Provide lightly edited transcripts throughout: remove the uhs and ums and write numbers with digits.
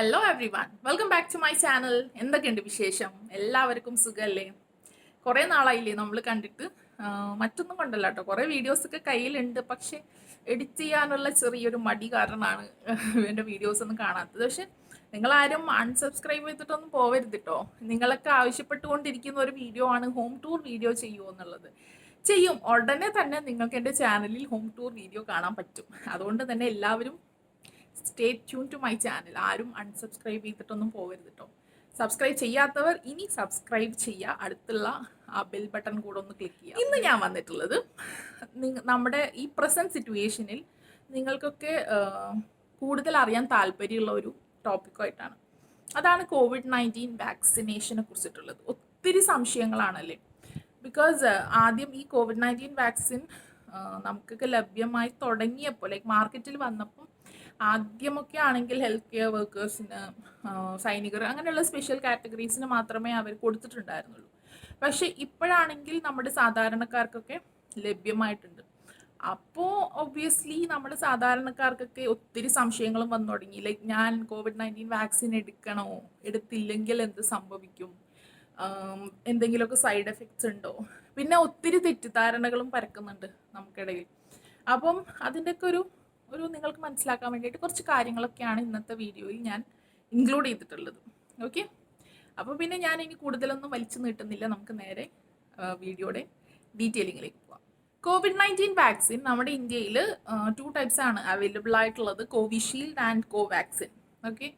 Hello everyone, welcome back to my channel. എന്തൊക്കെയുണ്ട് വിശേഷം? എല്ലാവർക്കും സുഖമല്ലേ? കുറേ നാളായില്ലേ നമ്മൾ കണ്ടിട്ട്. മറ്റൊന്നും കൊണ്ടല്ല കേട്ടോ, കുറേ വീഡിയോസൊക്കെ കയ്യിലുണ്ട്. പക്ഷെ എഡിറ്റ് ചെയ്യാനുള്ള ചെറിയൊരു മടി കാരണമാണ് എൻ്റെ വീഡിയോസ് ഒന്നും കാണാത്തത്. പക്ഷെ നിങ്ങളാരും അൺസബ്സ്ക്രൈബ് ചെയ്തിട്ടൊന്നും പോവരുത് കേട്ടോ. നിങ്ങളൊക്കെ ആവശ്യപ്പെട്ടുകൊണ്ടിരിക്കുന്ന ഒരു വീഡിയോ ആണ് ഹോം ടൂർ വീഡിയോ ചെയ്യുമോ എന്നുള്ളത്. ചെയ്യും, ഉടനെ തന്നെ നിങ്ങൾക്ക് എൻ്റെ ചാനലിൽ ഹോം ടൂർ വീഡിയോ കാണാൻ പറ്റും. അതുകൊണ്ട് തന്നെ എല്ലാവരും stay tune to my channel. ആരും അൺസബ്സ്ക്രൈബ് ചെയ്തിട്ടൊന്നും പോകരുത് കേട്ടോ. സബ്സ്ക്രൈബ് ചെയ്യാത്തവർ ഇനി സബ്സ്ക്രൈബ് ചെയ്യുക, അടുത്തുള്ള ആ ബെൽ ബട്ടൺ കൂടെ ഒന്ന് ക്ലിക്ക് ചെയ്യുക. ഇന്ന് ഞാൻ വന്നിട്ടുള്ളത് നമ്മുടെ ഈ പ്രസന്റ് സിറ്റുവേഷനിൽ നിങ്ങൾക്കൊക്കെ കൂടുതൽ അറിയാൻ താല്പര്യമുള്ള ഒരു ടോപ്പിക്കായിട്ടാണ്. അതാണ് COVID-19 വാക്സിനേഷനെ കുറിച്ചിട്ടുള്ളത്. ഒത്തിരി സംശയങ്ങളാണല്ലേ. ബിക്കോസ് ആദ്യം ഈ COVID-19 വാക്സിൻ നമുക്കൊക്കെ ലഭ്യമായി തുടങ്ങിയപ്പോൾ, ലൈക്ക് മാർക്കറ്റിൽ വന്നപ്പോൾ ആദ്യമൊക്കെ ആണെങ്കിൽ ഹെൽത്ത് കെയർ വർക്കേഴ്സിന്, സൈനികർ, അങ്ങനെയുള്ള സ്പെഷ്യൽ കാറ്റഗറീസിന് മാത്രമേ അവർ കൊടുത്തിട്ടുണ്ടായിരുന്നുള്ളൂ. പക്ഷെ ഇപ്പോഴാണെങ്കിൽ നമ്മുടെ സാധാരണക്കാർക്കൊക്കെ ലഭ്യമായിട്ടുണ്ട്. അപ്പോൾ ഒബ്വിയസ്ലി നമ്മുടെ സാധാരണക്കാർക്കൊക്കെ ഒത്തിരി സംശയങ്ങളും വന്നു തുടങ്ങി. ലൈക്ക് ഞാൻ COVID-19 വാക്സിൻ എടുക്കണോ, എടുത്തില്ലെങ്കിൽ എന്ത് സംഭവിക്കും, എന്തെങ്കിലുമൊക്കെ സൈഡ് എഫക്ട്സ് ഉണ്ടോ, പിന്നെ ഒത്തിരി തെറ്റിദ്ധാരണകളും പരക്കുന്നുണ്ട് നമുക്കിടയിൽ. അപ്പം അതിൻ്റെയൊക്കെ ഒരു നിങ്ങൾക്ക് മനസ്സിലാക്കാൻ വേണ്ടിയിട്ട് കുറച്ച് കാര്യങ്ങളൊക്കെയാണ് ഇന്നത്തെ വീഡിയോയിൽ ഞാൻ ഇൻക്ലൂഡ് ചെയ്തിട്ടുള്ളത്. ഓക്കെ, അപ്പോൾ പിന്നെ ഞാൻ ഇനി കൂടുതലൊന്നും വലിച്ചു നീട്ടുന്നില്ല, നമുക്ക് നേരെ വീഡിയോയുടെ ഡീറ്റെയിലിങ്ങിലേക്ക് പോവാം. COVID-19 വാക്സിൻ നമ്മുടെ ഇന്ത്യയിൽ 2 ടൈപ്സ് ആണ് അവൈലബിൾ ആയിട്ടുള്ളത്, കോവിഷീൽഡ് ആൻഡ് കോവാക്സിൻ. ഓക്കെ,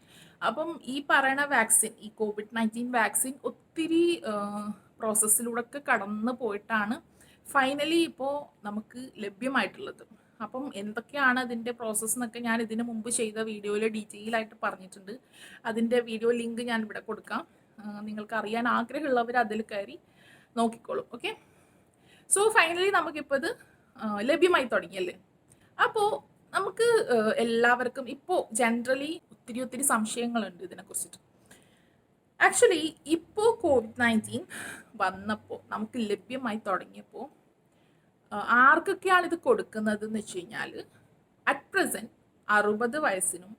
അപ്പം ഈ പറയുന്ന വാക്സിൻ, ഈ COVID-19 വാക്സിൻ ഒത്തിരി പ്രോസസ്സിലൂടെ ഒക്കെ കടന്നു പോയിട്ടാണ് ഫൈനലി ഇപ്പോൾ നമുക്ക് ലഭ്യമായിട്ടുള്ളത്. അപ്പം എന്തൊക്കെയാണ് അതിൻ്റെ പ്രോസസ്സ് എന്നൊക്കെ ഞാൻ ഇതിന് മുമ്പ് ചെയ്ത വീഡിയോയിൽ ഡീറ്റെയിൽ ആയിട്ട് പറഞ്ഞിട്ടുണ്ട്. അതിൻ്റെ വീഡിയോ ലിങ്ക് ഞാൻ ഇവിടെ കൊടുക്കാം. നിങ്ങൾക്ക് അറിയാൻ ആഗ്രഹമുള്ളവർ അതിൽ കയറി നോക്കിക്കോളും. ഓക്കെ, സോ ഫൈനലി നമുക്കിപ്പോൾ ഇത് ലഭ്യമായി തുടങ്ങിയല്ലേ. അപ്പോൾ നമുക്ക് എല്ലാവർക്കും ഇപ്പോൾ ജനറലി ഒത്തിരി സംശയങ്ങളുണ്ട് ഇതിനെക്കുറിച്ചിട്ട്. ആക്ച്വലി ഇപ്പോൾ COVID-19 വന്നപ്പോൾ, നമുക്ക് ലഭ്യമായി തുടങ്ങിയപ്പോൾ ആർക്കൊക്കെയാണ് ഇത് കൊടുക്കുന്നത് എന്ന് വെച്ച് കഴിഞ്ഞാൽ, അറ്റ് പ്രസൻറ്റ് 60 വയസ്സിനും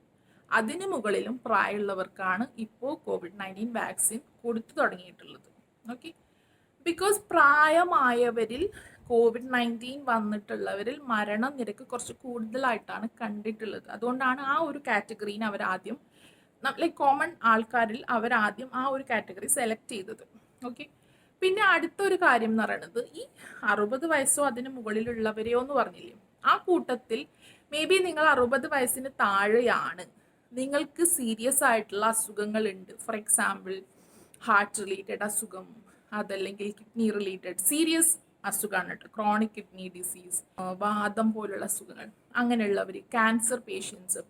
അതിന് മുകളിലും പ്രായമുള്ളവർക്കാണ് ഇപ്പോൾ COVID-19 വാക്സിൻ കൊടുത്തു തുടങ്ങിയിട്ടുള്ളത്. ഓക്കെ, ബിക്കോസ് പ്രായമായവരിൽ COVID-19 വന്നിട്ടുള്ളവരിൽ മരണനിരക്ക് കുറച്ച് കൂടുതലായിട്ടാണ് കണ്ടിട്ടുള്ളത്. അതുകൊണ്ടാണ് ആ ഒരു കാറ്റഗറീനെ അവരാദ്യം, ലൈക്ക് കോമൺ ആൾക്കാരിൽ അവരാദ്യം ആ ഒരു കാറ്റഗറി സെലക്ട് ചെയ്തത്. ഓക്കെ, പിന്നെ അടുത്തൊരു കാര്യം എന്ന് പറയുന്നത്, ഈ 60 വയസ്സോ അതിന് മുകളിലുള്ളവരെയോ എന്ന് പറഞ്ഞില്ലേ, ആ കൂട്ടത്തിൽ മേ ബി നിങ്ങൾ 60 വയസ്സിന് താഴെയാണ്, നിങ്ങൾക്ക് സീരിയസ് ആയിട്ടുള്ള അസുഖങ്ങളുണ്ട്. ഫോർ എക്സാമ്പിൾ ഹാർട്ട് റിലേറ്റഡ് അസുഖം, അതല്ലെങ്കിൽ കിഡ്നി റിലേറ്റഡ് സീരിയസ് അസുഖമാണ് കേട്ടോ, ക്രോണിക് കിഡ്നി ഡിസീസ്, വാദം പോലുള്ള അസുഖങ്ങൾ, അങ്ങനെയുള്ളവർ, ക്യാൻസർ പേഷ്യൻസ്,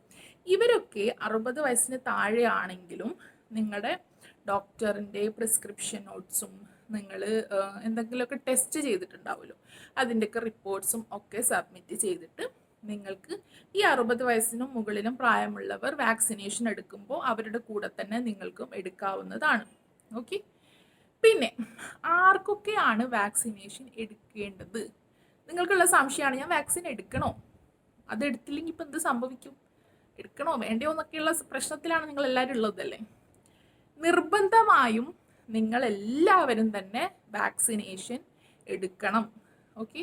ഇവരൊക്കെ 60 വയസ്സിന് താഴെയാണെങ്കിലും നിങ്ങളുടെ ഡോക്ടറിൻ്റെ പ്രിസ്ക്രിപ്ഷൻ നോട്ട്സും നിങ്ങൾ എന്തെങ്കിലുമൊക്കെ ടെസ്റ്റ് ചെയ്തിട്ടുണ്ടാവുമല്ലോ, അതിൻ്റെയൊക്കെ റിപ്പോർട്ട്സും ഒക്കെ സബ്മിറ്റ് ചെയ്തിട്ട് നിങ്ങൾക്ക് ഈ 60 വയസ്സിനും മുകളിലും പ്രായമുള്ളവർ വാക്സിനേഷൻ എടുക്കുമ്പോൾ അവരുടെ കൂടെ തന്നെ നിങ്ങൾക്കും എടുക്കാവുന്നതാണ്. ഓക്കെ, പിന്നെ ആർക്കൊക്കെയാണ് വാക്സിനേഷൻ എടുക്കേണ്ടത് നിങ്ങൾക്കുള്ള സംശയമാണ്. ഞാൻ വാക്സിൻ എടുക്കണോ, അത് എടുത്തില്ലെങ്കിൽ ഇപ്പം എന്ത് സംഭവിക്കും, എടുക്കണോ വേണ്ടയോ എന്നൊക്കെയുള്ള പ്രശ്നത്തിലാണ് നിങ്ങൾ എല്ലാവരും ഉള്ളതല്ലേ. നിർബന്ധമായും നിങ്ങളെല്ലാവരും തന്നെ വാക്സിനേഷൻ എടുക്കണം. ഓക്കെ,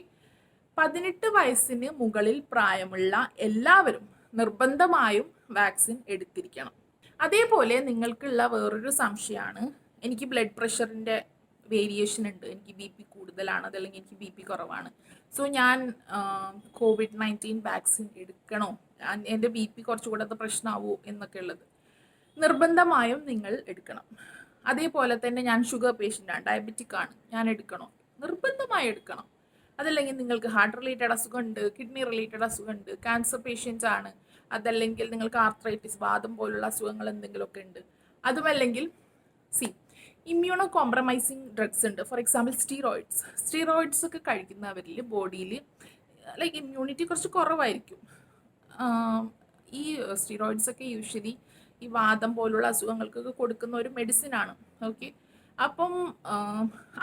18 വയസ്സിന് മുകളിൽ പ്രായമുള്ള എല്ലാവരും നിർബന്ധമായും വാക്സിൻ എടുത്തിരിക്കണം. അതേപോലെ നിങ്ങൾക്കുള്ള വേറൊരു സംശയമാണ്, എനിക്ക് ബ്ലഡ് പ്രഷറിൻ്റെ വേരിയേഷൻ ഉണ്ട്, എനിക്ക് BP കൂടുതലാണ്, അതല്ലെങ്കിൽ എനിക്ക് BP കുറവാണ്, സോ ഞാൻ COVID-19 വാക്സിൻ എടുക്കണോ, എൻ്റെ BP കുറച്ചുകൂടെ പ്രശ്നമാവോ എന്നൊക്കെ ഉള്ളത്. നിർബന്ധമായും നിങ്ങൾ എടുക്കണം. അതേപോലെ തന്നെ ഞാൻ ഷുഗർ പേഷ്യൻ്റാണ്, ഡയബറ്റിക് ആണ്, ഞാൻ എടുക്കണോ, നിർബന്ധമായി എടുക്കണം. അതല്ലെങ്കിൽ നിങ്ങൾക്ക് ഹാർട്ട് റിലേറ്റഡ് അസുഖമുണ്ട്, കിഡ്നി റിലേറ്റഡ് അസുഖമുണ്ട്, ക്യാൻസർ പേഷ്യൻസ് ആണ്, അതല്ലെങ്കിൽ നിങ്ങൾക്ക് ആർത്രൈറ്റിസ്, വാദം പോലുള്ള അസുഖങ്ങൾ എന്തെങ്കിലുമൊക്കെ ഉണ്ട്, അതുമല്ലെങ്കിൽ ഇമ്മ്യൂണോ കോംപ്രമൈസിങ് ഡ്രഗ്സ് ഉണ്ട്. ഫോർ എക്സാമ്പിൾ സ്റ്റീറോയിഡ്സ് ഒക്കെ കഴിക്കുന്നവരിൽ ബോഡിയിൽ ലൈക്ക് ഇമ്മ്യൂണിറ്റി കുറച്ച് കുറവായിരിക്കും. ഈ സ്റ്റീറോയിഡ്സ് ഒക്കെ യൂഷ്വലി ഈ വാദം പോലുള്ള അസുഖങ്ങൾക്കൊക്കെ കൊടുക്കുന്ന ഒരു മെഡിസിൻ ആണ്. ഓക്കെ, അപ്പം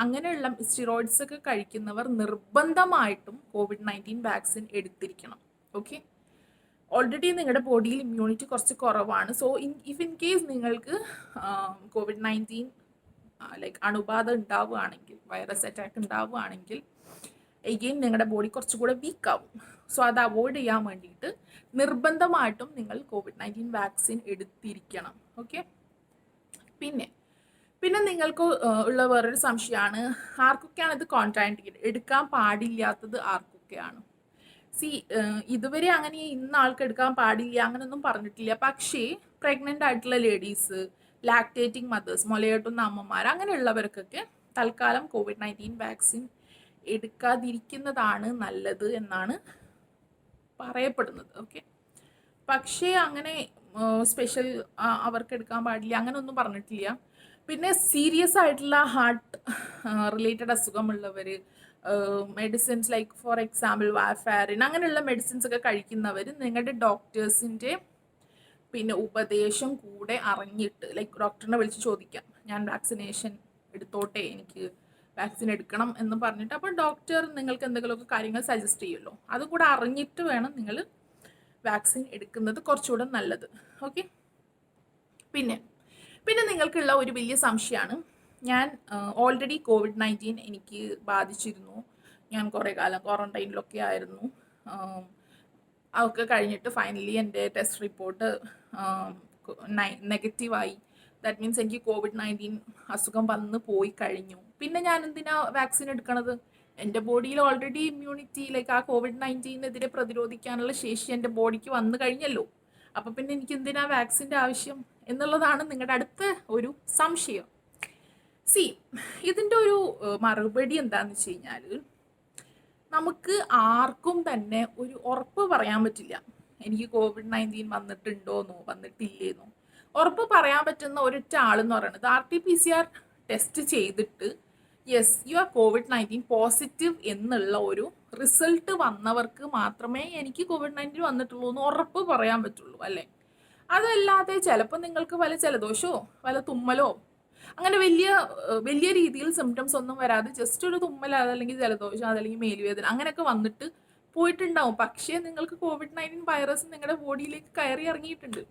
അങ്ങനെയുള്ള സ്റ്റിറോയിഡ്സ് ഒക്കെ കഴിക്കുന്നവർ നിർബന്ധമായിട്ടും COVID-19 വാക്സിൻ എടുത്തിരിക്കണം. ഓക്കെ, ഓൾറെഡി നിങ്ങളുടെ ബോഡിയിൽ ഇമ്മ്യൂണിറ്റി കുറച്ച് കുറവാണ്. സോ ഇൻ കേസ് നിങ്ങൾക്ക് COVID-19 ലൈക്ക് അണുബാധ ഉണ്ടാവുകയാണെങ്കിൽ, വൈറസ് അറ്റാക്ക് ഉണ്ടാവുകയാണെങ്കിൽ എഗെയിൻ നിങ്ങളുടെ ബോഡി കുറച്ചുകൂടെ വീക്കാവും. സോ അത് അവോയ്ഡ് ചെയ്യാൻ വേണ്ടിയിട്ട് നിർബന്ധമായിട്ടും നിങ്ങൾ COVID-19 വാക്സിൻ എടുത്തിരിക്കണം. ഓക്കെ. പിന്നെ നിങ്ങൾക്ക് ഉള്ള വേറൊരു സംശയമാണ്, ആർക്കൊക്കെയാണ് ഇത് കോൺട്രാൻഡിക്കേറ്റ്, എടുക്കാൻ പാടില്ലാത്തത് ആർക്കൊക്കെയാണ്. ഇതുവരെ അങ്ങനെ ഇന്ന ആൾക്ക് എടുക്കാൻ പാടില്ല അങ്ങനെയൊന്നും പറഞ്ഞിട്ടില്ല. പക്ഷേ പ്രഗ്നൻ്റ് ആയിട്ടുള്ള ലേഡീസ്, ലാക്ടേറ്റിംഗ് മദേഴ്സ്, മുലയൂട്ടുന്ന അമ്മമാർ, അങ്ങനെയുള്ളവർക്കൊക്കെ തൽക്കാലം COVID-19 വാക്സിൻ എടുക്കാതിരിക്കുന്നതാണ് നല്ലത് എന്നാണ് പറയപ്പെടുന്നത്. ഓക്കെ. പക്ഷേ അങ്ങനെ സ്പെഷ്യൽ അവർക്ക് എടുക്കാൻ പാടില്ല അങ്ങനെയൊന്നും പറഞ്ഞിട്ടില്ല. പിന്നെ സീരിയസ് ആയിട്ടുള്ള ഹാർട്ട് റിലേറ്റഡ് അസുഖമുള്ളവർ, medicines like for example warfarin, അങ്ങനെയുള്ള മെഡിസിൻസ് ഒക്കെ കഴിക്കുന്നവർ നിങ്ങളുടെ ഡോക്ടേഴ്സിൻ്റെ പിന്നെ ഉപദേശം കൂടെ അറിഞ്ഞിട്ട്, ലൈക്ക് ഡോക്ടറിനെ വിളിച്ച് ചോദിക്കാം, ഞാൻ വാക്സിനേഷൻ എടുത്തോട്ടെ, എനിക്ക് വാക്സിൻ എടുക്കണം എന്ന് പറഞ്ഞിട്ട്. അപ്പോൾ ഡോക്ടർ നിങ്ങൾക്ക് എന്തെങ്കിലുമൊക്കെ കാര്യങ്ങൾ സജസ്റ്റ് ചെയ്യുമല്ലോ, അതുകൂടെ അറിഞ്ഞിട്ട് വേണം നിങ്ങൾ വാക്സിൻ എടുക്കുന്നത് കുറച്ചുകൂടെ നല്ലത്. ഓക്കെ. പിന്നെ നിങ്ങൾക്കുള്ള ഒരു വലിയ സംശയമാണ്, ഞാൻ ഓൾറെഡി COVID-19 എനിക്ക് ബാധിച്ചിരുന്നു, ഞാൻ കുറേ കാലം ക്വാറന്റൈനിലൊക്കെ ആയിരുന്നു, അതൊക്കെ കഴിഞ്ഞിട്ട് ഫൈനലി എൻ്റെ ടെസ്റ്റ് റിപ്പോർട്ട് നെഗറ്റീവായി. ദാറ്റ് മീൻസ് എനിക്ക് COVID-19 അസുഖം വന്ന് പോയി കഴിഞ്ഞു. പിന്നെ ഞാൻ എന്തിനാ വാക്സിൻ എടുക്കണത്? എൻ്റെ ബോഡിയിൽ ഓൾറെഡി ഇമ്മ്യൂണിറ്റി, ലൈക്ക് ആ COVID-19 പ്രതിരോധിക്കാനുള്ള ശേഷി എൻ്റെ ബോഡിക്ക് വന്നു കഴിഞ്ഞല്ലോ. അപ്പം പിന്നെ എനിക്ക് എന്തിനാ വാക്സിൻ്റെ ആവശ്യം എന്നുള്ളതാണ് നിങ്ങളുടെ അടുത്ത ഒരു സംശയം. ഇതിൻ്റെ ഒരു മറുപടി എന്താണെന്ന് വെച്ച് കഴിഞ്ഞാൽ, നമുക്ക് ആർക്കും തന്നെ ഒരു ഉറപ്പ് പറയാൻ പറ്റില്ല എനിക്ക് COVID-19 വന്നിട്ടുണ്ടോന്നോ വന്നിട്ടില്ലേന്നോ. ഉറപ്പ് പറയാൻ പറ്റുന്ന ഒരൊറ്റ ആളെന്ന് പറയുന്നത് RT-PCR ടെസ്റ്റ് ചെയ്തിട്ട് yes you are COVID-19 positive എന്നുള്ള ഒരു റിസൾട്ട് വന്നവർക്ക് മാത്രമേ എനിക്ക് COVID-19 വന്നിട്ടുള്ളൂ എന്ന് ഉറപ്പ് പറയാൻ പറ്റുള്ളൂ, അല്ലേ? അതല്ലാതെ ചിലപ്പോൾ നിങ്ങൾക്ക് വല്ല ജലദോഷമോ വല്ല തുമ്മലോ അങ്ങനെ വലിയ രീതിയിൽ സിംറ്റംസ് ഒന്നും വരാതെ ജസ്റ്റ് ഒരു തുമ്മൽ, അതല്ലെങ്കിൽ ജലദോഷം, അതല്ലെങ്കിൽ മേലുവേദന അങ്ങനെയൊക്കെ വന്നിട്ട് പോയിട്ടുണ്ടാവും. പക്ഷേ നിങ്ങൾക്ക് COVID-19 വൈറസ് നിങ്ങളുടെ ബോഡിയിലേക്ക് കയറി ഇറങ്ങിയിട്ടുണ്ട്.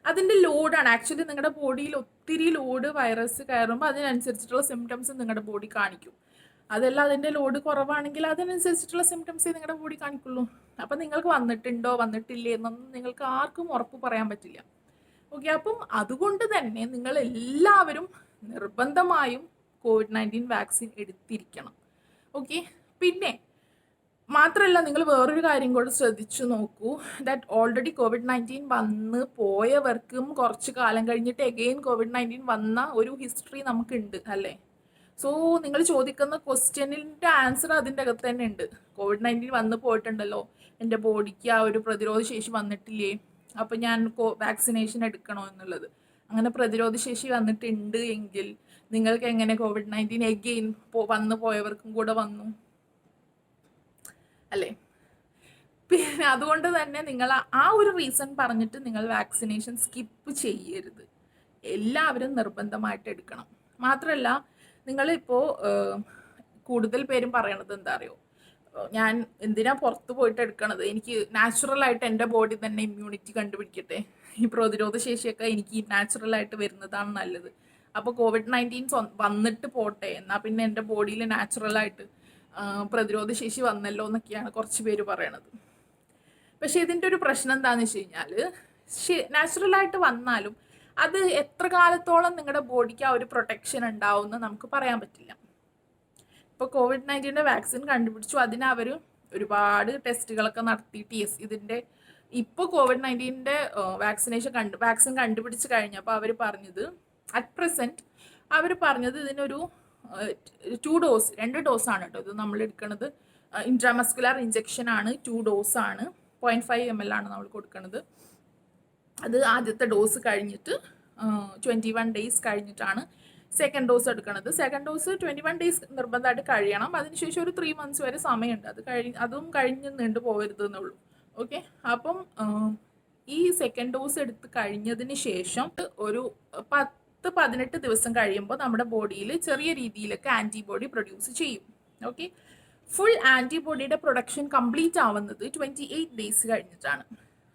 അതിൻ്റെ ലോഡാണ് ആക്ച്വലി നിങ്ങളുടെ ബോഡിയിൽ ഒത്തിരി ലോഡ് വൈറസ് കയറുമ്പോൾ അതിനനുസരിച്ചിട്ടുള്ള സിംറ്റംസ് നിങ്ങളുടെ ബോഡി കാണിക്കും. അതല്ല അതിൻ്റെ ലോഡ് കുറവാണെങ്കിൽ അതിനനുസരിച്ചിട്ടുള്ള സിംറ്റംസേ നിങ്ങളുടെ ബോഡി കാണിക്കുള്ളൂ. അപ്പം നിങ്ങൾക്ക് വന്നിട്ടുണ്ടോ വന്നിട്ടില്ലേ എന്നൊന്നും നിങ്ങൾക്ക് ആർക്കും ഉറപ്പ് പറയാൻ പറ്റില്ല. ഓക്കെ. അപ്പം അതുകൊണ്ട് തന്നെ നിങ്ങൾ എല്ലാവരും നിർബന്ധമായും COVID-19 വാക്സിൻ എടുത്തിരിക്കണം. ഓക്കെ. പിന്നെ മാത്രമല്ല, നിങ്ങൾ വേറൊരു കാര്യം കൂടെ ശ്രദ്ധിച്ചു നോക്കൂ, ദാറ്റ് ഓൾറെഡി COVID-19 വന്ന് പോയവർക്കും കുറച്ച് കാലം കഴിഞ്ഞിട്ട് എഗെയിൻ COVID-19 വന്ന ഒരു ഹിസ്റ്ററി നമുക്കുണ്ട്, അല്ലേ? സോ നിങ്ങൾ ചോദിക്കുന്ന ക്വസ്റ്റ്യനിൻ്റെ ആൻസർ അതിൻ്റെ അകത്ത് തന്നെ ഉണ്ട്. COVID-19 വന്ന് പോയിട്ടുണ്ടല്ലോ, എൻ്റെ ബോഡിക്ക് ആ ഒരു പ്രതിരോധ ശേഷി വന്നിട്ടില്ലേ, അപ്പം ഞാൻ വാക്സിനേഷൻ എടുക്കണോ എന്നുള്ളത്. അങ്ങനെ പ്രതിരോധ ശേഷി വന്നിട്ടുണ്ട് എങ്കിൽ നിങ്ങൾക്ക് എങ്ങനെ COVID-19 എഗെയിൻ വന്നു പോയവർക്കും കൂടെ വന്നു, അല്ലേ? പിന്നെ അതുകൊണ്ട് തന്നെ നിങ്ങൾ ആ ഒരു റീസൺ പറഞ്ഞിട്ട് നിങ്ങൾ വാക്സിനേഷൻ സ്കിപ്പ് ചെയ്യരുത്. എല്ലാവരും നിർബന്ധമായിട്ട് എടുക്കണം. മാത്രമല്ല, നിങ്ങളിപ്പോൾ കൂടുതൽ പേരും പറയണത് എന്താ അറിയോ, ഞാൻ എന്തിനാ പുറത്ത് പോയിട്ട് എടുക്കണത്, എനിക്ക് നാച്ചുറലായിട്ട് എൻ്റെ ബോഡി തന്നെ ഇമ്മ്യൂണിറ്റി കണ്ടുപിടിക്കട്ടെ, ഈ പ്രതിരോധ ശേഷിയൊക്കെ എനിക്ക് നാച്ചുറലായിട്ട് വരുന്നതാണ് നല്ലത്. അപ്പോൾ COVID-19 വന്നിട്ട് പോട്ടെ, എന്നാൽ പിന്നെ എൻ്റെ ബോഡിയിൽ നാച്ചുറലായിട്ട് പ്രതിരോധ ശേഷി വന്നല്ലോ എന്നൊക്കെയാണ് കുറച്ച് പേര് പറയണത്. പക്ഷേ ഇതിൻ്റെ ഒരു പ്രശ്നം എന്താണെന്ന് വെച്ച് കഴിഞ്ഞാൽ, നാച്ചുറലായിട്ട് വന്നാലും അത് എത്ര കാലത്തോളം നിങ്ങളുടെ ബോഡിക്ക് ആ ഒരു പ്രൊട്ടക്ഷൻ ഉണ്ടാവുമെന്ന് നമുക്ക് പറയാൻ പറ്റില്ല. ഇപ്പോൾ COVID-19 വാക്സിൻ കണ്ടുപിടിച്ചു, അതിന് അവർ ഒരുപാട് ടെസ്റ്റുകളൊക്കെ നടത്തിയിട്ട് ഇതിൻ്റെ ഇപ്പോൾ COVID-19 വാക്സിൻ കണ്ടുപിടിച്ച് കഴിഞ്ഞപ്പോൾ അവർ പറഞ്ഞത്, അറ്റ് പ്രസൻറ്റ് അവർ പറഞ്ഞത് ഇതിനൊരു 2 ഡോസാണ് കേട്ടോ. ഇത് നമ്മൾ എടുക്കുന്നത് ഇൻട്രാമസ്കുലാർ ഇഞ്ചക്ഷൻ ആണ്, 2 ഡോസാണ്, 0.5 ml ആണ് നമ്മൾ കൊടുക്കുന്നത്. അത് ആദ്യത്തെ ഡോസ് കഴിഞ്ഞിട്ട് 21 ഡേയ്സ് കഴിഞ്ഞിട്ടാണ് സെക്കൻഡ് ഡോസ് എടുക്കുന്നത്. സെക്കൻഡ് ഡോസ് 21 ഡേയ്സ് നിർബന്ധമായിട്ട് കഴിയണം. അതിനുശേഷം ഒരു 3 months വരെ സമയമുണ്ട്. അതും കഴിഞ്ഞ് നീണ്ടു പോകരുത് എന്നുള്ളൂ. ഓക്കെ. അപ്പം ഈ സെക്കൻഡ് ഡോസ് എടുത്ത് കഴിഞ്ഞതിന് ശേഷം ഒരു 10-18 ദിവസം കഴിയുമ്പോൾ നമ്മുടെ ബോഡിയിൽ ചെറിയ രീതിയിലൊക്കെ ആൻറ്റിബോഡി പ്രൊഡ്യൂസ് ചെയ്യും. ഓക്കെ. ഫുൾ ആൻറ്റിബോഡിയുടെ പ്രൊഡക്ഷൻ കംപ്ലീറ്റ് ആവുന്നത് 28 ഡേയ്സ് കഴിഞ്ഞിട്ടാണ്.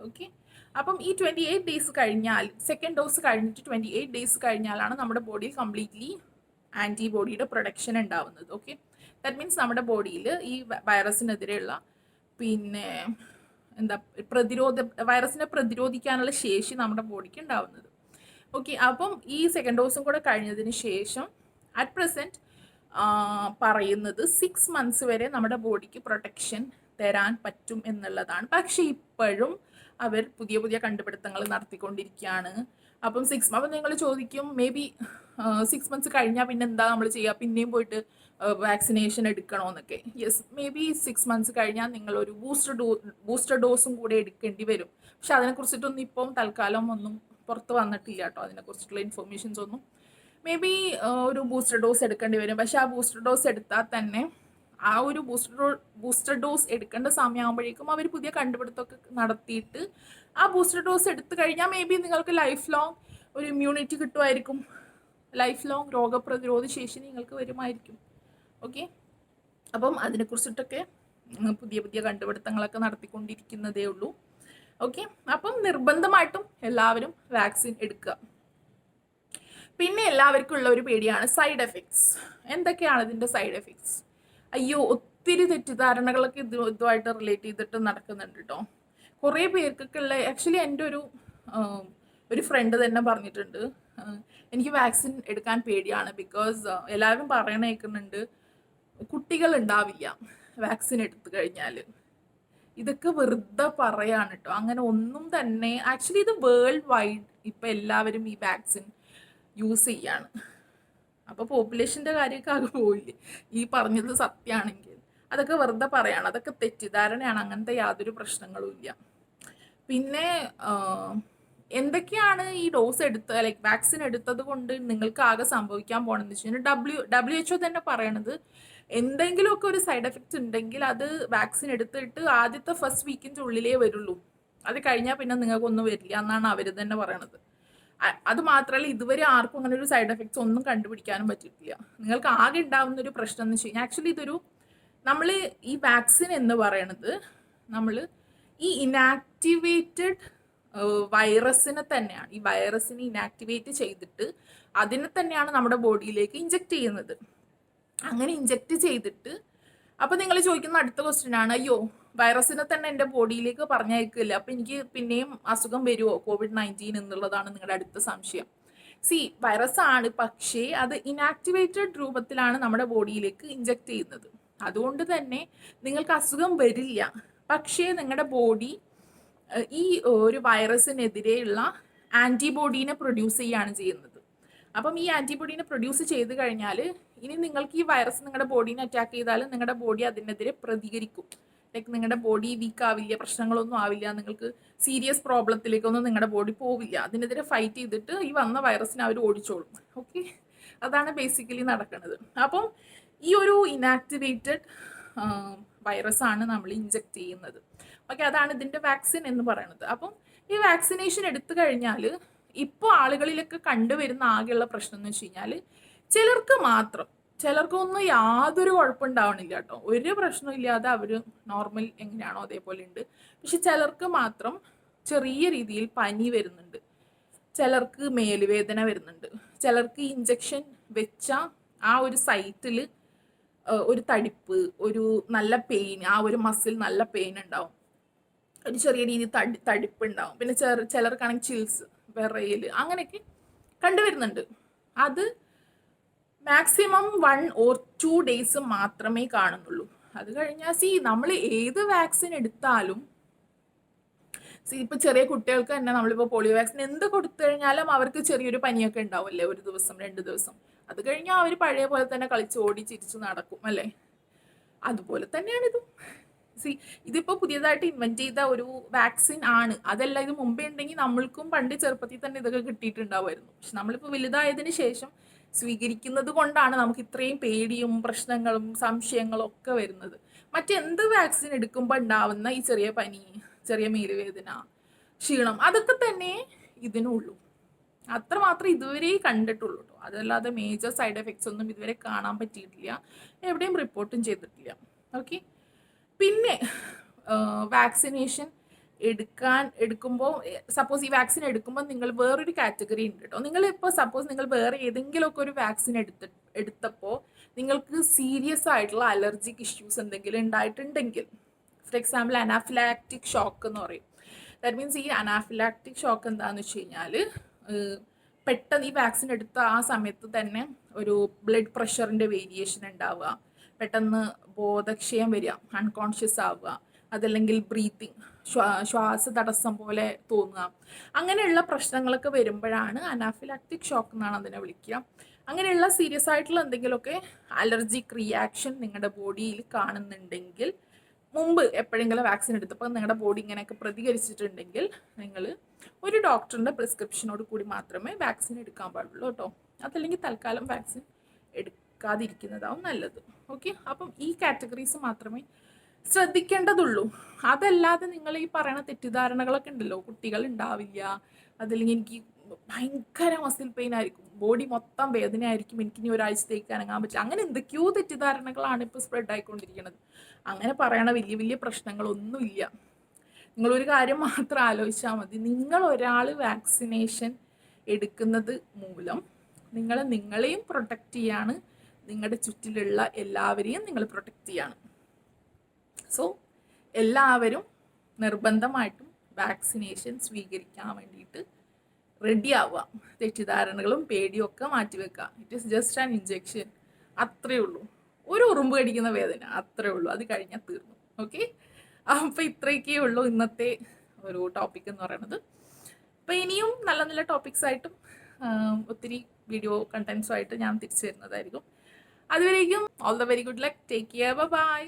ഓക്കെ. അപ്പം ഈ 28 ഡേയ്സ് കഴിഞ്ഞാൽ, സെക്കൻഡ് ഡോസ് കഴിഞ്ഞിട്ട് 28 ഡേയ്സ് കഴിഞ്ഞാലാണ് നമ്മുടെ ബോഡിയിൽ കംപ്ലീറ്റ്ലി ആൻറ്റിബോഡിയുടെ പ്രൊഡക്ഷൻ ഉണ്ടാവുന്നത്. ഓക്കെ. ദാറ്റ് മീൻസ് നമ്മുടെ ബോഡിയിൽ ഈ വൈറസിനെതിരെയുള്ള പിന്നെ എന്താ വൈറസിനെ പ്രതിരോധിക്കാനുള്ള ശേഷി നമ്മുടെ ബോഡിക്ക് ഉണ്ടാവുന്നത്. ഓക്കെ. അപ്പം ഈ സെക്കൻഡ് ഡോസും കൂടെ കഴിഞ്ഞതിന് ശേഷം അറ്റ് പ്രസൻറ്റ് പറയുന്നത് 6 മന്ത്സ് വരെ നമ്മുടെ ബോഡിക്ക് പ്രൊട്ടക്ഷൻ തരാൻ പറ്റും എന്നുള്ളതാണ്. പക്ഷെ ഇപ്പോഴും അവർ പുതിയ പുതിയ കണ്ടുപിടുത്തങ്ങൾ നടത്തിക്കൊണ്ടിരിക്കുകയാണ്. അപ്പം നിങ്ങൾ ചോദിക്കും മേ ബി 6 മന്ത്സ് കഴിഞ്ഞാൽ പിന്നെ എന്താ നമ്മൾ ചെയ്യുക, പിന്നെയും പോയിട്ട് വാക്സിനേഷൻ എടുക്കണമെന്നൊക്കെ. യെസ്, മേ ബി 6 മന്ത്സ് കഴിഞ്ഞാൽ നിങ്ങളൊരു ബൂസ്റ്റർ ഡോസും കൂടെ എടുക്കേണ്ടി വരും. പക്ഷെ അതിനെക്കുറിച്ചിട്ടൊന്നും ഇപ്പം തൽക്കാലം ഒന്നും പുറത്ത് വന്നിട്ടില്ല കേട്ടോ, അതിനെക്കുറിച്ചിട്ടുള്ള ഇൻഫർമേഷൻസ് ഒന്നും. മേ ബി ഒരു ബൂസ്റ്റർ ഡോസ് എടുക്കേണ്ടി വരും. പക്ഷെ ആ ബൂസ്റ്റർ ഡോസ് എടുത്താൽ തന്നെ ആ ഒരു ബൂസ്റ്റർ ഡോസ് എടുക്കേണ്ട സമയമാകുമ്പോഴേക്കും അവർ പുതിയ കണ്ടുപിടുത്തമൊക്കെ നടത്തിയിട്ട് ആ ബൂസ്റ്റർ ഡോസ് എടുത്തു കഴിഞ്ഞാൽ മേ ബി നിങ്ങൾക്ക് ലൈഫ് ലോങ് ഒരു ഇമ്മ്യൂണിറ്റി കിട്ടുമായിരിക്കും, ലൈഫ് ലോങ് രോഗപ്രതിരോധ ശേഷി നിങ്ങൾക്ക് വരുമായിരിക്കും. ഓക്കെ. അപ്പം അതിനെക്കുറിച്ചിട്ടൊക്കെ പുതിയ പുതിയ കണ്ടുപിടുത്തങ്ങളൊക്കെ നടത്തിക്കൊണ്ടിരിക്കുന്നതേ ഉള്ളൂ. ഓക്കെ. അപ്പം നിർബന്ധമായിട്ടും എല്ലാവരും വാക്സിൻ എടുക്കുക. പിന്നെ എല്ലാവർക്കും ഉള്ള ഒരു പേടിയാണ് സൈഡ് എഫക്ട്സ്. എന്തൊക്കെയാണ് ഇതിൻ്റെ സൈഡ് എഫക്ട്സ്? അയ്യോ, ഒത്തിരി തെറ്റിദ്ധാരണകളൊക്കെ ഇതുമായിട്ട് റിലേറ്റ് ചെയ്തിട്ട് നടക്കുന്നുണ്ട് കേട്ടോ. കുറേ പേർക്കൊക്കെ ഉള്ള, ആക്ച്വലി എൻ്റെ ഒരു ഫ്രണ്ട് തന്നെ പറഞ്ഞിട്ടുണ്ട്, എനിക്ക് വാക്സിൻ എടുക്കാൻ പേടിയാണ് ബിക്കോസ് എല്ലാവരും പറയണ കേൾക്കുന്നുണ്ട് കുട്ടികൾ ഉണ്ടാവില്ല വാക്സിൻ എടുത്തു കഴിഞ്ഞാൽ. ഇതൊക്കെ വെറുതെ പറയാണ് കേട്ടോ. അങ്ങനെ ഒന്നും തന്നെ, ആക്ച്വലി ഇത് വേൾഡ് വൈഡ് ഇപ്പം എല്ലാവരും ഈ വാക്സിൻ യൂസ് ചെയ്യാണ്. അപ്പോൾ പോപ്പുലേഷൻ്റെ കാര്യമൊക്കെ ആകെ പോയില്ലേ ഈ പറഞ്ഞത് സത്യമാണെങ്കിൽ. അതൊക്കെ വെറുതെ പറയാണ്, അതൊക്കെ തെറ്റിദ്ധാരണയാണ്, അങ്ങനത്തെ യാതൊരു പ്രശ്നങ്ങളും ഇല്ല. പിന്നെ എന്തൊക്കെയാണ് ഈ ഡോസ് ലൈക്ക് വാക്സിൻ എടുത്തത് കൊണ്ട് നിങ്ങൾക്ക് ആകെ സംഭവിക്കാൻ പോകണമെന്ന് വെച്ച് കഴിഞ്ഞാൽ WHO തന്നെ പറയണത് എന്തെങ്കിലുമൊക്കെ ഒരു സൈഡ് എഫക്റ്റ് ഉണ്ടെങ്കിൽ അത് വാക്സിൻ എടുത്തിട്ട് ആദ്യത്തെ ഫസ്റ്റ് വീക്കിൻ്റെ ഉള്ളിലേ വരുള്ളൂ, അത് കഴിഞ്ഞാൽ പിന്നെ നിങ്ങൾക്കൊന്നും വരില്ല എന്നാണ് അവർ തന്നെ പറയണത്. അത് മാത്രമല്ല ഇതുവരെ ആർക്കും അങ്ങനെ ഒരു സൈഡ് എഫക്ട്സ് ഒന്നും കണ്ടുപിടിക്കാനും പറ്റിയിട്ടില്ല. നിങ്ങൾക്ക് ആകെ ഉണ്ടാകുന്ന ഒരു പ്രശ്നം എന്ന് വെച്ച് കഴിഞ്ഞാൽ, ആക്ച്വലി നമ്മൾ ഈ വാക്സിൻ എന്ന് പറയണത് നമ്മൾ ഈ ഇനാക്ടിവേറ്റഡ് വൈറസിനെ തന്നെയാണ്, ഈ വൈറസിനെ ഇനാക്ടിവേറ്റ് ചെയ്തിട്ട് അതിനെ തന്നെയാണ് നമ്മുടെ ബോഡിയിലേക്ക് ഇഞ്ചെക്ട് ചെയ്യുന്നത്. അങ്ങനെ ഇഞ്ചെക്ട് ചെയ്തിട്ട് അപ്പോൾ നിങ്ങൾ ചോദിക്കുന്ന അടുത്ത ക്വസ്റ്റ്യൻ ആണ്, അയ്യോ വൈറസിനെ തന്നെ എൻ്റെ ബോഡിയിലേക്ക് പറഞ്ഞയക്കില്ല, അപ്പം എനിക്ക് പിന്നെയും അസുഖം വരുമോ COVID-19 എന്നുള്ളതാണ് നിങ്ങളുടെ അടുത്ത സംശയം. വൈറസ് ആണ്, പക്ഷേ അത് ഇനാക്ടിവേറ്റഡ് രൂപത്തിലാണ് നമ്മുടെ ബോഡിയിലേക്ക് ഇഞ്ചെക്ട് ചെയ്യുന്നത്. അതുകൊണ്ട് തന്നെ നിങ്ങൾക്ക് അസുഖം വരില്ല, പക്ഷേ നിങ്ങളുടെ ബോഡി ഈ ഒരു വൈറസിനെതിരെയുള്ള ആൻറ്റിബോഡീനെ പ്രൊഡ്യൂസ് ചെയ്യുകയാണ് ചെയ്യുന്നത്. അപ്പം ഈ ആൻറ്റിബോഡീനെ പ്രൊഡ്യൂസ് ചെയ്ത് കഴിഞ്ഞാൽ ഇനി നിങ്ങൾക്ക് ഈ വൈറസ് നിങ്ങളുടെ ബോഡീനെ അറ്റാക്ക് ചെയ്താലും നിങ്ങളുടെ ബോഡി അതിനെതിരെ പ്രതികരിക്കും. ലൈക്ക് നിങ്ങളുടെ ബോഡി വീക്ക് ആവില്ല, പ്രശ്നങ്ങളൊന്നും ആവില്ല, നിങ്ങൾക്ക് സീരിയസ് പ്രോബ്ലത്തിലേക്കൊന്നും നിങ്ങളുടെ ബോഡി പോവില്ല. അതിനെതിരെ ഫൈറ്റ് ചെയ്തിട്ട് ഈ വന്ന വൈറസിനെ അവർ ഓടിച്ചോളും. ഓക്കെ, അതാണ് ബേസിക്കലി നടക്കുന്നത്. അപ്പം ഈ ഒരു ഇനാക്ടിവേറ്റഡ് വൈറസാണ് നമ്മൾ ഇഞ്ചെക്ട് ചെയ്യുന്നത്. ഓക്കെ, അതാണ് ഇതിൻ്റെ വാക്സിൻ എന്ന് പറയുന്നത്. അപ്പം ഈ വാക്സിനേഷൻ എടുത്തു കഴിഞ്ഞാൽ ഇപ്പോൾ ആളുകളിലൊക്കെ കണ്ടുവരുന്ന ആകെയുള്ള പ്രശ്നം എന്ന് വെച്ച് കഴിഞ്ഞാൽ ചിലർക്കൊന്നും യാതൊരു കുഴപ്പമുണ്ടാവണില്ല കേട്ടോ, ഒരു പ്രശ്നമില്ലാതെ അവർ നോർമൽ എങ്ങനെയാണോ അതേപോലെ ഉണ്ട്. പക്ഷെ ചിലർക്ക് മാത്രം ചെറിയ രീതിയിൽ പനി വരുന്നുണ്ട്, ചിലർക്ക് മേലുവേദന വരുന്നുണ്ട്, ചിലർക്ക് ഇഞ്ചക്ഷൻ വെച്ച ആ ഒരു സൈറ്റിൽ ഒരു തടിപ്പ്, ഒരു നല്ല പെയിൻ, ആ ഒരു മസിൽ നല്ല പെയിൻ ഉണ്ടാവും, ഒരു ചെറിയ രീതിയിൽ തടിപ്പ് ഉണ്ടാവും. പിന്നെ ചിലർക്കാണെങ്കിൽ ചിൽസ്, വിറയൽ, അങ്ങനെയൊക്കെ കണ്ടുവരുന്നുണ്ട്. അത് മാക്സിമം 1 or 2 days മാത്രമേ കാണുന്നുള്ളൂ. അത് കഴിഞ്ഞാൽ നമ്മൾ ഏത് വാക്സിൻ എടുത്താലും ഇപ്പം ചെറിയ കുട്ടികൾക്ക് തന്നെ നമ്മളിപ്പോൾ പോളിയോ വാക്സിൻ എന്ത് കൊടുത്തു കഴിഞ്ഞാലും അവർക്ക് ചെറിയൊരു പനിയൊക്കെ ഉണ്ടാവില്ലേ, 1 ദിവസം 2 ദിവസം. അത് കഴിഞ്ഞാൽ അവർ പഴയ പോലെ തന്നെ കളിച്ച് ഓടി ചിരിച്ച് നടക്കും അല്ലേ. അതുപോലെ തന്നെയാണ് ഇതും. ഇതിപ്പോൾ പുതിയതായിട്ട് ഇൻവെന്റ് ചെയ്ത ഒരു വാക്സിൻ ആണ്. അതല്ല, ഇത് മുമ്പേ ഉണ്ടെങ്കിൽ നമ്മൾക്കും പണ്ട് ചെറുപ്പത്തിൽ തന്നെ ഇതൊക്കെ കിട്ടിയിട്ടുണ്ടാവുമായിരുന്നു. പക്ഷെ നമ്മളിപ്പോൾ വലുതായതിനു ശേഷം സ്വീകരിക്കുന്നത് കൊണ്ടാണ് നമുക്ക് ഇത്രയും പേടിയും പ്രശ്നങ്ങളും സംശയങ്ങളും ഒക്കെ വരുന്നത്. മറ്റെന്ത് വാക്സിൻ എടുക്കുമ്പോൾ ഉണ്ടാവുന്ന ഈ ചെറിയ പനി, ചെറിയ മേലുവേദന, ക്ഷീണം, അതൊക്കെ തന്നെ ഇതിനുള്ളൂ. അത്രമാത്രം ഇതുവരെ കണ്ടിട്ടുള്ളൂ കേട്ടോ. അതല്ലാതെ മേജർ സൈഡ് എഫക്ട്സ് ഒന്നും ഇതുവരെ കാണാൻ പറ്റിയിട്ടില്ല, എവിടെയും റിപ്പോർട്ടും ചെയ്തിട്ടില്ല. ഓക്കെ, പിന്നെ വാക്സിനേഷൻ എടുക്കുമ്പോൾ സപ്പോസ് ഈ വാക്സിൻ എടുക്കുമ്പോൾ നിങ്ങൾ വേറൊരു കാറ്റഗറി ഉണ്ട് കേട്ടോ. നിങ്ങളിപ്പോൾ സപ്പോസ് നിങ്ങൾ വേറെ ഏതെങ്കിലുമൊക്കെ ഒരു വാക്സിൻ എടുത്തപ്പോൾ നിങ്ങൾക്ക് സീരിയസ് ആയിട്ടുള്ള അലർജിക് ഇഷ്യൂസ് എന്തെങ്കിലും ഉണ്ടായിട്ടുണ്ടെങ്കിൽ, ഫോർ എക്സാമ്പിൾ അനാഫിലാക്റ്റിക് ഷോക്ക് എന്ന് പറയും. ദാറ്റ് മീൻസ് ഈ അനാഫിലാക്റ്റിക് ഷോക്ക് എന്താണെന്ന് വെച്ച് കഴിഞ്ഞാൽ പെട്ടെന്ന് ഈ വാക്സിൻ എടുത്ത ആ സമയത്ത് തന്നെ ഒരു ബ്ലഡ് പ്രഷറിൻ്റെ വേരിയേഷൻ ഉണ്ടാവുക, പെട്ടെന്ന് ബോധക്ഷയം വരിക, അൺകോൺഷ്യസ് ആവുക, അതല്ലെങ്കിൽ ബ്രീത്തിങ് ശ്വാസ തടസ്സം പോലെ തോന്നുക, അങ്ങനെയുള്ള പ്രശ്നങ്ങളൊക്കെ വരുമ്പോഴാണ് അനാഫിലാക്റ്റിക് ഷോക്ക് എന്നാണ് അതിനെ വിളിക്കുക. അങ്ങനെയുള്ള സീരിയസ് ആയിട്ടുള്ള എന്തെങ്കിലുമൊക്കെ അലർജിക് റിയാക്ഷൻ നിങ്ങളുടെ ബോഡിയിൽ കാണുന്നുണ്ടെങ്കിൽ, മുമ്പ് എപ്പോഴെങ്കിലും വാക്സിൻ എടുത്തപ്പോൾ നിങ്ങളുടെ ബോഡി ഇങ്ങനെയൊക്കെ പ്രതികരിച്ചിട്ടുണ്ടെങ്കിൽ നിങ്ങൾ ഒരു ഡോക്ടറിൻ്റെ പ്രിസ്ക്രിപ്ഷനോട് കൂടി മാത്രമേ വാക്സിൻ എടുക്കാൻ പാടുള്ളൂ കേട്ടോ. അതല്ലെങ്കിൽ തൽക്കാലം വാക്സിൻ എടുക്കാതിരിക്കുന്നതാവും നല്ലത്. ഓക്കെ, അപ്പം ഈ കാറ്റഗറീസ് മാത്രമേ ശ്രദ്ധിക്കേണ്ടതുള്ളൂ. അതല്ലാതെ നിങ്ങൾ ഈ പറയുന്ന തെറ്റിദ്ധാരണകളൊക്കെ ഉണ്ടല്ലോ, കുട്ടികൾ ഉണ്ടാവില്ല, അതല്ലെങ്കിൽ എനിക്ക് ഭയങ്കര മസിൽ പെയിൻ ആയിരിക്കും, ബോഡി മൊത്തം വേദന ആയിരിക്കും, എനിക്കിനി ഒരാഴ്ചത്തേക്ക് അനങ്ങാൻ പറ്റില്ല, അങ്ങനെ എന്തൊക്കെയോ തെറ്റിദ്ധാരണകളാണ് ഇപ്പോൾ സ്പ്രെഡ് ആയിക്കൊണ്ടിരിക്കുന്നത്. അങ്ങനെ പറയണ വലിയ വലിയ പ്രശ്നങ്ങളൊന്നുമില്ല. നിങ്ങളൊരു കാര്യം മാത്രം ആലോചിച്ചാൽ മതി, നിങ്ങൾ ഒരാൾ വാക്സിനേഷൻ എടുക്കുന്നത് മൂലം നിങ്ങളെയും പ്രൊട്ടക്റ്റ് ചെയ്യാണ്, നിങ്ങളുടെ ചുറ്റിലുള്ള എല്ലാവരെയും നിങ്ങൾ പ്രൊട്ടക്റ്റ് ചെയ്യാണ്. സോ എല്ലാവരും നിർബന്ധമായിട്ടും വാക്സിനേഷൻ സ്വീകരിക്കാൻ വേണ്ടിയിട്ട് റെഡി ആവുക. തെറ്റിദ്ധാരണകളും പേടിയും ഒക്കെ മാറ്റിവെക്കുക. It is just an injection, അത്രയേ ഉള്ളൂ. ഒരു ഉറുമ്പ് കടിക്കുന്ന വേദന, അത്രയേ ഉള്ളൂ. അത് കഴിഞ്ഞാൽ തീർന്നു. ഓക്കെ, അപ്പോൾ ഇത്രയൊക്കെ ഉള്ളൂ ഇന്നത്തെ ഒരു ടോപ്പിക് എന്ന് പറയുന്നത്. അപ്പോൾ ഇനിയും നല്ല നല്ല ടോപ്പിക്സ് ആയിട്ടും ഒത്തിരി വീഡിയോ കണ്ടൻസുമായിട്ട് ഞാൻ തിരിച്ചു വരുന്നതായിരിക്കും. അതുവരേക്കും all the very good luck, take care, by.